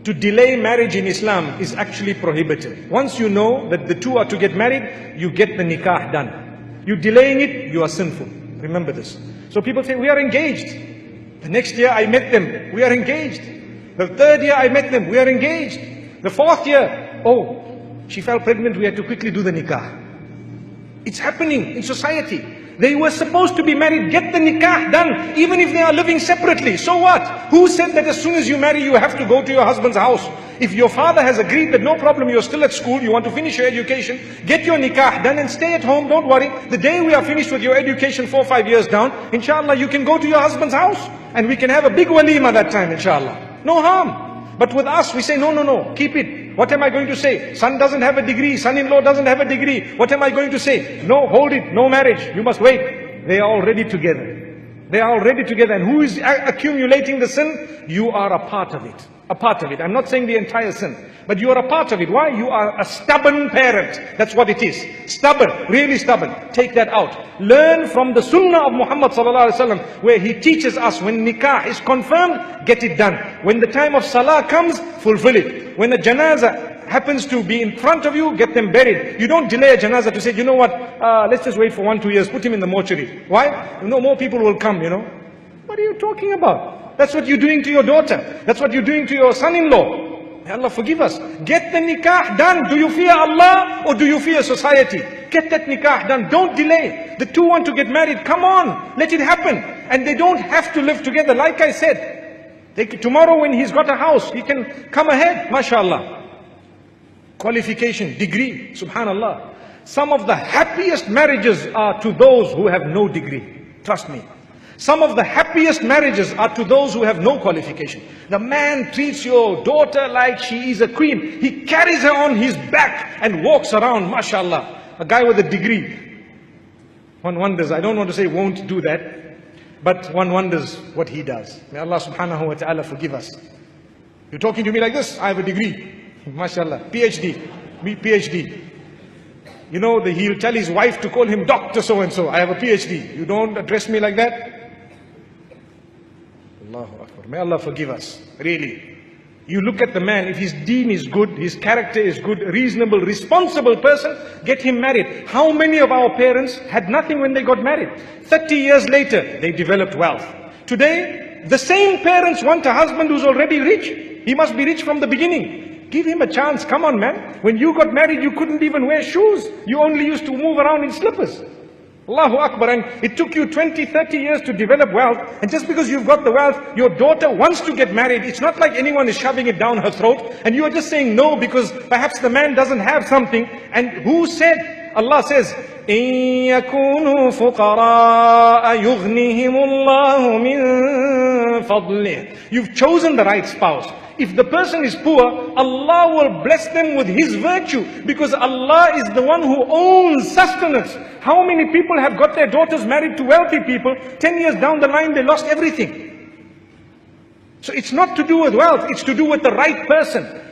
to delay marriage in Islam is actually prohibited. Once you know that the two are to get married, you get the nikah done. You delaying it, you are sinful. Remember this. So people say, we are engaged. The next year I met them, we are engaged. The third year I met them, we are engaged. The fourth year, oh, she fell pregnant, we had to quickly do the nikah. It's happening in society. They were supposed to be married, get the nikah done, even if they are living separately. So what? Who said that as soon as you marry, you have to go to your husband's house? If your father has agreed that no problem, you're still at school, you want to finish your education, get your nikah done and stay at home, don't worry. The day we are finished with your education 4 or 5 years down, inshallah, you can go to your husband's house. And we can have a big walima that time, inshallah. No harm. But with us, we say, no, no, no, keep it. What am I going to say? Son doesn't have a degree, son-in-law doesn't have a degree. What am I going to say? No, hold it, no marriage, you must wait. They are already together. They are already together. And who is accumulating the sin? You are a part of it. A part of it. I'm not saying the entire sin, but you are a part of it. Why? You are a stubborn parent. That's what it is. Stubborn, really stubborn. Take that out. Learn from the sunnah of Muhammad sallallahu alaihi wasallam, where he teaches us when nikah is confirmed, get it done. When the time of salah comes, fulfill it. When the janazah happens to be in front of you, get them buried. You don't delay a janazah to say, you know what, let's just wait for 1 or 2 years, put him in the mortuary. Why? You know, more people will come, you know. What are you talking about? That's what you're doing to your daughter. That's what you're doing to your son-in-law. May Allah forgive us. Get the nikah done. Do you fear Allah or do you fear society? Get that nikah done. Don't delay. The two want to get married. Come on. Let it happen. And they don't have to live together. Like I said, tomorrow when he's got a house, he can come ahead. MashaAllah. Qualification, degree. Subhanallah. Some of the happiest marriages are to those who have no degree. Trust me. Some of the happiest marriages are to those who have no qualification. The man treats your daughter like she is a queen. He carries her on his back and walks around, mashallah. A guy with a degree. One wonders, I don't want to say won't do that, but one wonders what he does. May Allah subhanahu wa ta'ala forgive us. You're talking to me like this, I have a degree. Mashallah, PhD. You know, he'll tell his wife to call him Dr. So-and-so. I have a PhD. You don't address me like that? Allahu Akbar. May Allah forgive us. Really. You look at the man, if his deen is good, his character is good, reasonable, responsible person, get him married. How many of our parents had nothing when they got married? 30 years later, they developed wealth. Today, the same parents want a husband who's already rich. He must be rich from the beginning. Give him a chance. Come on, man. When you got married, you couldn't even wear shoes. You only used to move around in slippers. Allahu Akbar. And it took you 20, 30 years to develop wealth. And just because you've got the wealth, your daughter wants to get married. It's not like anyone is shoving it down her throat. And you are just saying no because perhaps the man doesn't have something. And who said? Allah says, إِن يَكُونُوا فُقَرَاءَ يُغْنِهِمُ اللَّهُ مِن فَضْلِهِ. You've chosen the right spouse. If the person is poor, Allah will bless them with His virtue, because Allah is the one who owns sustenance. How many people have got their daughters married to wealthy people? 10 years down the line, they lost everything. So it's not to do with wealth, it's to do with the right person.